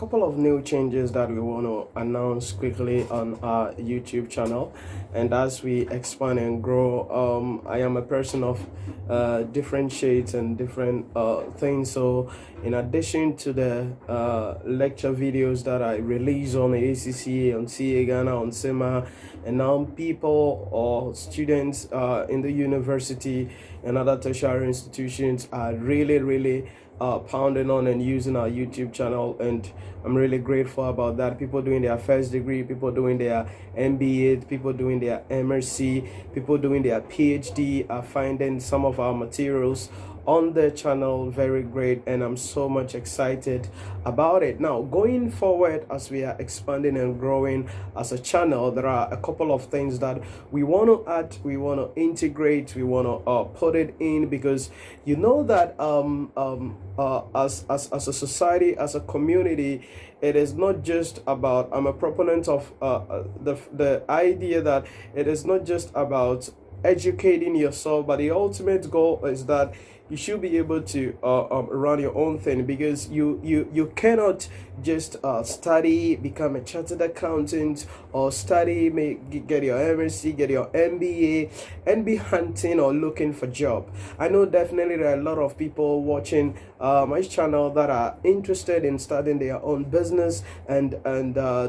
couple of new changes that we want to announce quickly on our YouTube channel. And as we expand and grow, I am a person of different shades and different things. So in addition to the lecture videos that I release on ACCA, on CA Ghana, on SEMA, and now people or students in the university and other tertiary institutions are really pounding on and using our YouTube channel, and I'm really grateful about that. People doing their first degree, people doing their MBA, people doing their MSc, people doing their PhD are finding some of our materials on the channel very great, and I'm so much excited about it. Now, going forward, as we are expanding and growing as a channel, there are a couple of things that we want to add, we want to integrate, we want to put it in, because you know that as a society, as a community, it is not just about, I'm a proponent of the idea that it is not just about educating yourself, but the ultimate goal is that you should be able to run your own thing, because you cannot just study, become a chartered accountant, or study, get your MSc, get your MBA, and be hunting or looking for job. I know definitely there are a lot of people watching my channel that are interested in starting their own business and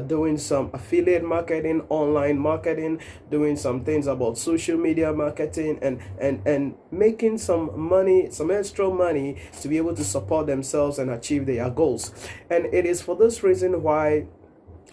doing some affiliate marketing, online marketing, doing some things about social media marketing, and making some money, some extra money to be able to support themselves and achieve their goals. And it is for this reason why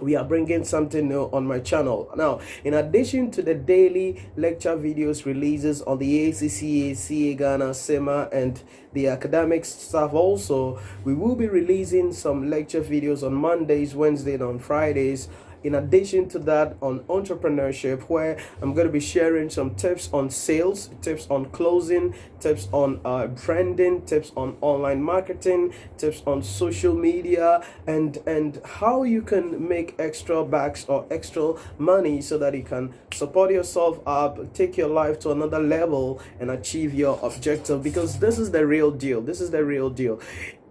we are bringing something new on my channel. Now, in addition to the daily lecture videos releases on the ACCA, CA Ghana, SEMA, and the academic stuff also, we will be releasing some lecture videos on Mondays, Wednesdays, and on Fridays. In addition to that, on entrepreneurship, where I'm going to be sharing some tips on sales, tips on closing, tips on branding, tips on online marketing, tips on social media, and how you can make extra bucks or extra money so that you can support yourself up, take your life to another level, and achieve your objective. Because this is the real deal. This is the real deal.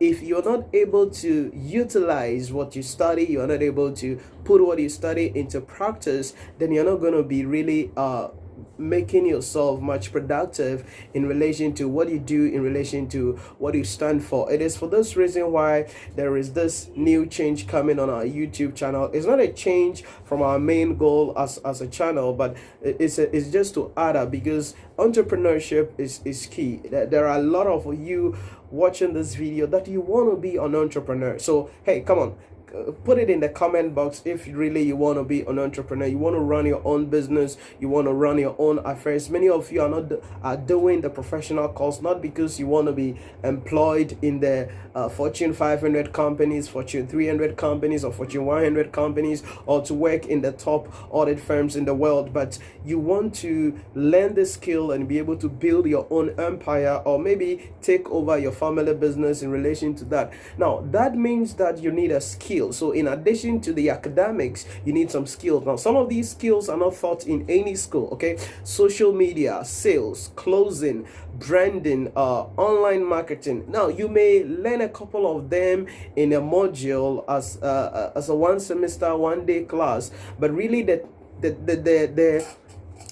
If you're not able to utilize what you study, you're not able to put what you study into practice, then you're not going to be really making yourself much productive in relation to what you do, in relation to what you stand for. It is for this reason why there is this new change coming on our YouTube channel. It's not a change from our main goal as a channel, but it's just to add up, because entrepreneurship is key. There are a lot of you watching this video that you want to be an entrepreneur. So hey, come on, put it in the comment box if really you want to be an entrepreneur, you want to run your own business, you want to run your own affairs. Many of you are doing the professional course not because you want to be employed in the Fortune 500 companies, Fortune 300 companies, or Fortune 100 companies, or to work in the top audit firms in the world, but you want to learn the skill and be able to build your own empire, or maybe take over your family business in relation to that. Now, that means that you need a skill. So in addition to the academics, you need some skills. Now, some of these skills are not taught in any school, okay? Social media, sales, closing, branding, online marketing. Now, you may learn a couple of them in a module as a one semester, 1 day class, but really the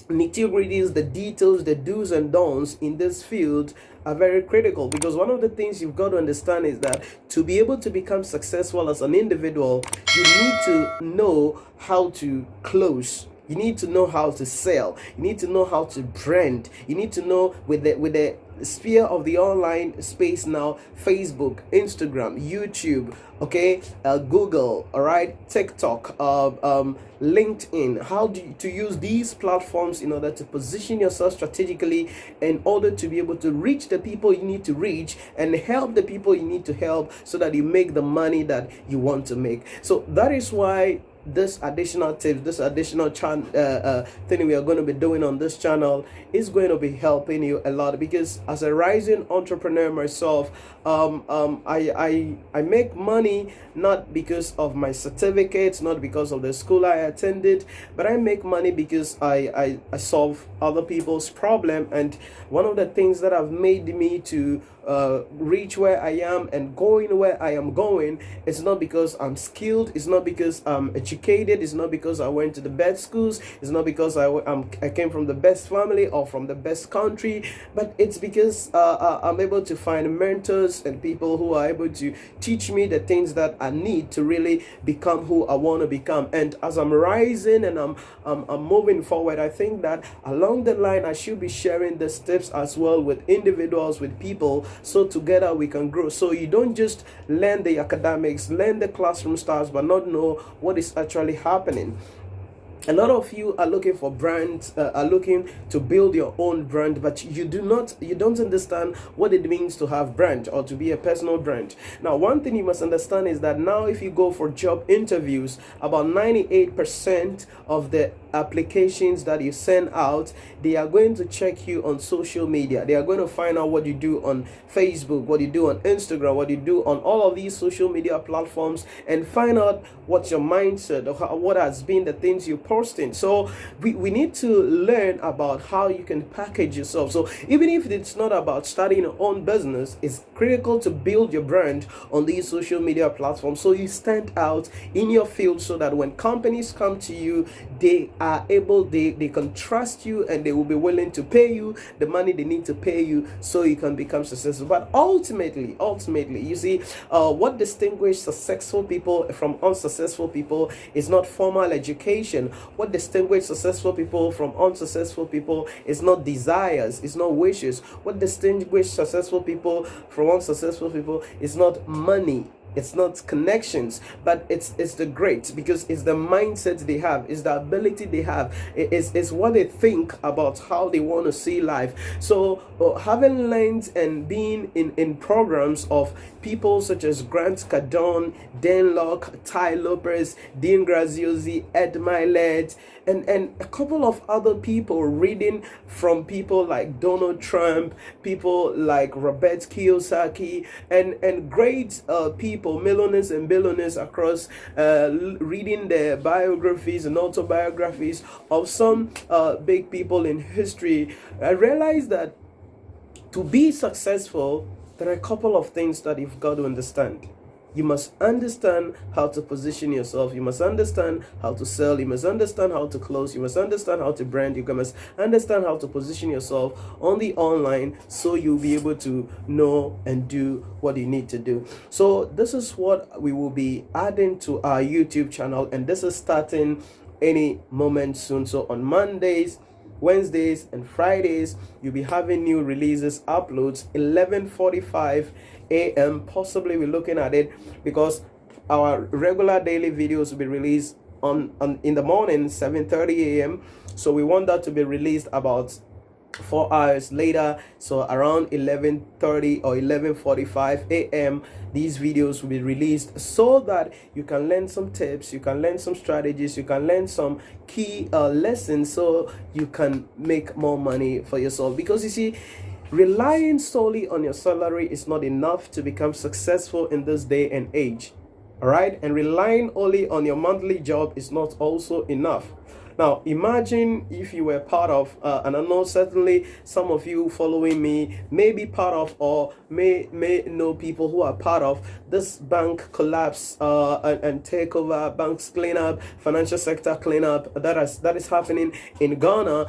nitty-gritties, the details, the do's and don'ts in this field are very critical, because one of the things you've got to understand is that to be able to become successful as an individual, you need to know how to close. You need to know how to sell. You need to know how to brand. You need to know with the sphere of the online space now, Facebook, Instagram, YouTube, okay, Google, all right, TikTok, LinkedIn, how to use these platforms in order to position yourself strategically, in order to be able to reach the people you need to reach and help the people you need to help, so that you make the money that you want to make. So that is why this additional tips, this additional thing we are going to be doing on this channel is going to be helping you a lot, because as a rising entrepreneur myself, I make money not because of my certificates, not because of the school I attended, but I make money because I solve other people's problem. And one of the things that have made me to reach where I am and going where I am going, it's not because I'm skilled, it's not because I'm educated, it's not because I went to the best schools, it's not because I came from the best family or from the best country, but it's because I'm able to find mentors and people who are able to teach me the things that I need to really become who I want to become. And as I'm rising and I'm moving forward, I think that along the line I should be sharing the steps as well with individuals, with people, so together we can grow. So you don't just learn the academics, learn the classroom stars, but not know what is actually happening. A lot of you are looking for brands, are looking to build your own brand, but you don't understand what it means to have brand or to be a personal brand. Now, one thing you must understand is that now if you go for job interviews, about 98% of the applications that you send out, they are going to check you on social media. They are going to find out what you do on Facebook, what you do on Instagram, what you do on all of these social media platforms, and find out what's your mindset, or what has been the things you posting. So we need to learn about how you can package yourself. So even if it's not about starting your own business, it's critical to build your brand on these social media platforms, so you stand out in your field, so that when companies come to you, they can trust you, and they will be willing to pay you the money they need to pay you, so you can become successful. But ultimately, you see, what distinguishes successful people from unsuccessful people is not formal education. What distinguishes successful people from unsuccessful people is not desires, it's not wishes. What distinguishes successful people from unsuccessful people is not money, it's not connections, but it's the great, because it's the mindset they have, it's the ability they have, it's what they think about how they want to see life. So having learned and being in programs of people such as Grant Cardone, Dan Locke, Ty Lopez, Dean Graziosi, Ed Milet, and a couple of other people, reading from people like Donald Trump, people like Robert Kiyosaki, and great people, millionaires and billionaires across, reading their biographies and autobiographies of some big people in history, I realized that to be successful, there are a couple of things that you've got to understand. You must understand how to position yourself. You must understand how to sell. You must understand how to close. You must understand how to brand. You must understand how to position yourself on the online, so you'll be able to know and do what you need to do. So this is what we will be adding to our YouTube channel, and this is starting any moment soon. So on Mondays, Wednesdays and Fridays, you'll be having new releases, uploads 11:45 a.m. Possibly we're looking at it, because our regular daily videos will be released on in the morning, 7:30 a.m. So we want that to be released about 4 hours later, so around 11:30 or 11:45 a.m. these videos will be released, so that you can learn some tips, you can learn some strategies, you can learn some key lessons, so you can make more money for yourself. Because you see, relying solely on your salary is not enough to become successful in this day and age. All right, and relying only on your monthly job is not also enough. Now, imagine if you were part of, and I know certainly some of you following me may be part of, or may know people who are part of this bank collapse and takeover, banks cleanup, financial sector cleanup that is happening in Ghana.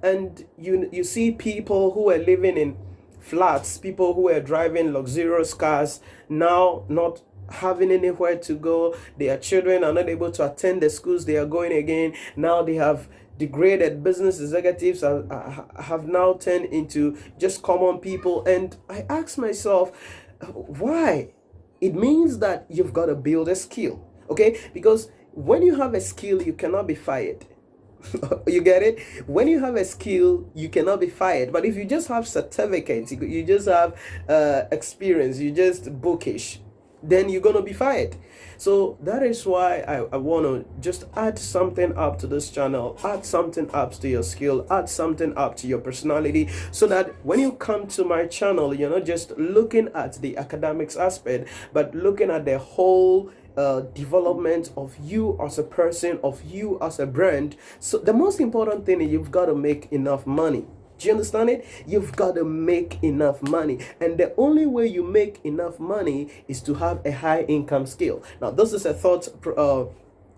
And you see people who are living in flats, people who are driving luxurious cars, now not having anywhere to go. Their children are not able to attend the schools they are going again. Now they have degraded. Business executives have now turned into just common people. And I ask myself, why? It means that you've got to build a skill, okay? Because when you have a skill, you cannot be fired. You get it? When you have a skill, you cannot be fired. But if you just have certificates, you just have experience, you just bookish, then you're going to be fired. So that is why I want to just add something up to this channel, add something up to your skill, add something up to your personality, so that when you come to my channel, you're not just looking at the academics aspect, but looking at the whole development of you as a person, of you as a brand. So the most important thing is you've got to make enough money. Do you understand it? You've got to make enough money. And the only way you make enough money is to have a high income skill. Now, this is a thought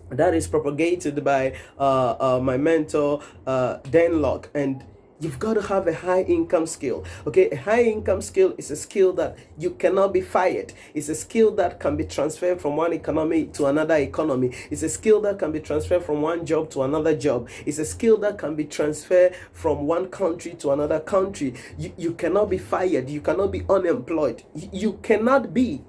that is propagated by my mentor, Dan Locke. And you've got to have a high income skill. Okay, a high income skill is a skill that you cannot be fired. It's a skill that can be transferred from one economy to another economy. It's a skill that can be transferred from one job to another job. It's a skill that can be transferred from one country to another country. You cannot be fired. You cannot be unemployed. You cannot be,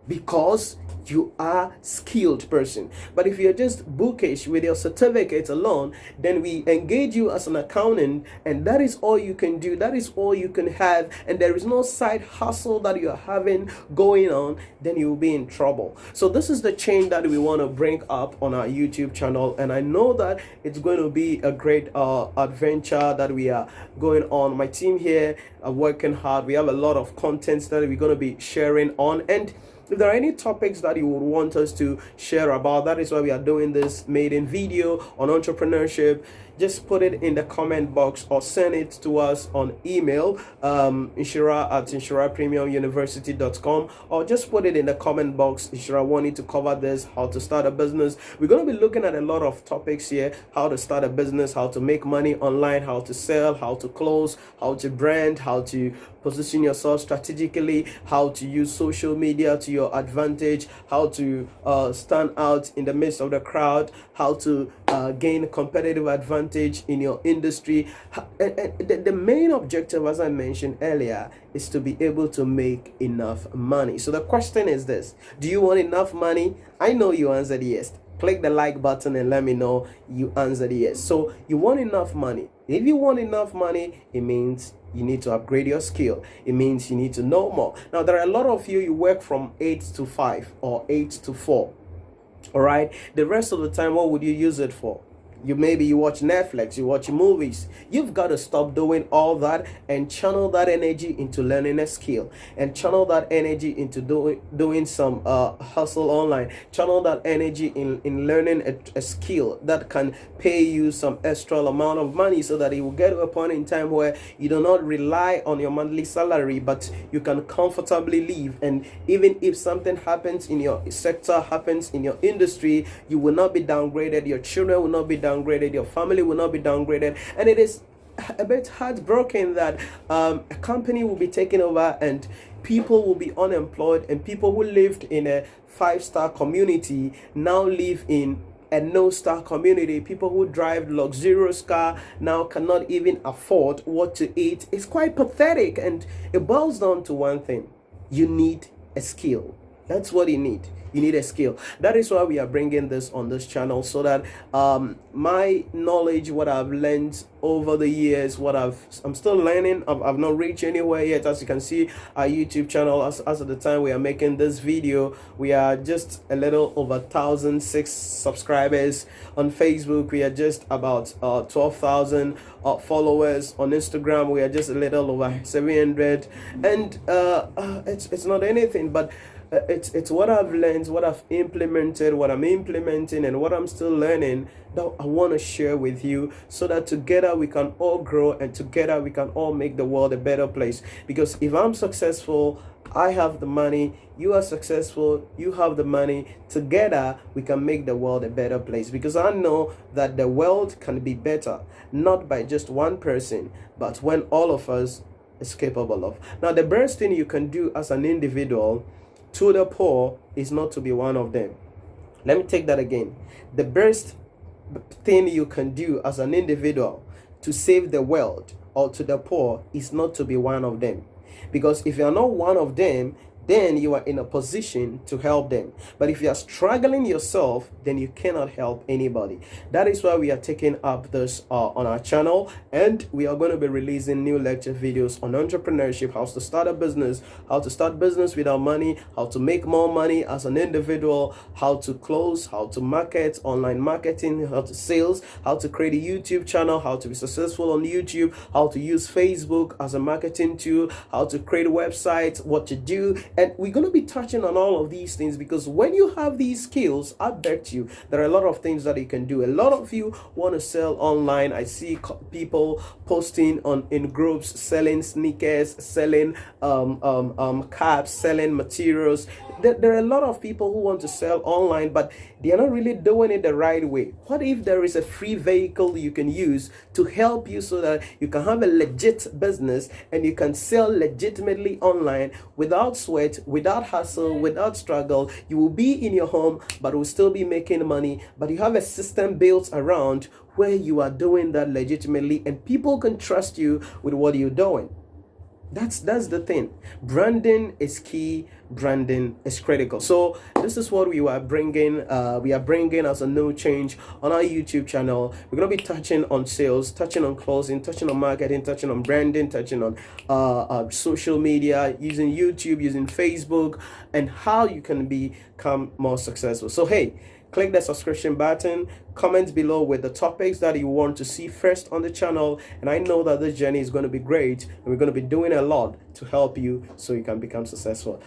because you are skilled person. But if you're just bookish with your certificate alone, then we engage you as an accountant, and that is all you can do, that is all you can have, and there is no side hustle that you're having going on, then you'll be in trouble. So this is the change that we want to bring up on our YouTube channel, and I know that it's going to be a great adventure that we are going on. My team here are working hard. We have a lot of contents that we're going to be sharing on, and if there are any topics that you would want us to share about, that is why we are doing this maiden video on entrepreneurship. Just put it in the comment box or send it to us on email, Nhyira@NhyiraPremiumUniversity.com, or just put it in the comment box. Nhyira wanting to cover this, how to start a business. We're going to be looking at a lot of topics here: how to start a business, how to make money online, how to sell, how to close, how to brand, how to position yourself strategically, how to use social media to your advantage, how to stand out in the midst of the crowd, how to gain competitive advantage in your industry. And the main objective, as I mentioned earlier, is to be able to make enough money. So the question is this: do you want enough money? I know you answered yes. Click the like button and let me know you answered yes. So you want enough money. If you want enough money, it means you need to upgrade your skill. It means you need to know more. Now, there are a lot of you work from 8 to 5 or 8 to 4. All right. The rest of the time, what would you use it for? Maybe you watch Netflix, you watch movies. You've got to stop doing all that and channel that energy into learning a skill, and channel that energy into doing some hustle online. Channel that energy in learning a skill that can pay you some extra amount of money, so that it will get to a point in time where you do not rely on your monthly salary, but you can comfortably live. And even if something happens in your sector, happens in your industry, you will not be downgraded. Your children will not be downgraded. Your family will not be downgraded. And it is a bit heartbroken that a company will be taken over and people will be unemployed, and people who lived in a 5-star community now live in a no-star community. People who drive luxurious car now cannot even afford what to eat. It's quite pathetic, and it boils down to one thing: you need a skill. That's what you need. You need a skill. That is why we are bringing this on this channel, so that my knowledge, what I've learned over the years, I'm still learning. I've not reached anywhere yet. As you can see, our YouTube channel, as of the time we are making this video, we are just a little over 1,006 subscribers. On Facebook, we are just about 12,000 followers. On Instagram, we are just a little over 700, and it's not anything, but it's what I've learned, what I've implemented, what I'm implementing, and what I'm still learning that I want to share with you, so that together we can all grow, and together we can all make the world a better place. Because if I'm successful, I have the money, you are successful, you have the money, together we can make the world a better place. Because I know that the world can be better, not by just one person, but when all of us is capable of. Now, the best thing you can do as an individual to the poor is not to be one of them. Let me take that again. The best thing you can do as an individual to save the world or to the poor is not to be one of them. Because if you're not one of them, then you are in a position to help them. But if you are struggling yourself, then you cannot help anybody. That is why we are taking up this on our channel, and we are going to be releasing new lecture videos on entrepreneurship, how to start a business, how to start business without money, how to make more money as an individual, how to close, how to market, online marketing, how to sales, how to create a YouTube channel, how to be successful on YouTube, how to use Facebook as a marketing tool, how to create websites, what to do. And we're going to be touching on all of these things, because when you have these skills, I bet you there are a lot of things that you can do. A lot of you want to sell online. I see people posting in groups, selling sneakers, selling caps, selling materials. There are a lot of people who want to sell online, but they are not really doing it the right way. What if there is a free vehicle you can use to help you so that you can have a legit business and you can sell legitimately online without sweat, without hustle, without struggle? You will be in your home, but will still be making money. But you have a system built around where you are doing that legitimately, and people can trust you with what you're doing. That's the thing. Branding is key. Branding is critical. So this is what we are bringing as a new change on our YouTube channel. We're going to be touching on sales, touching on closing, touching on marketing, touching on branding, touching on social media, using YouTube, using Facebook, and how you can become more successful. So hey, click the subscription button, comment below with the topics that you want to see first on the channel, and I know that this journey is going to be great, and we're going to be doing a lot to help you so you can become successful.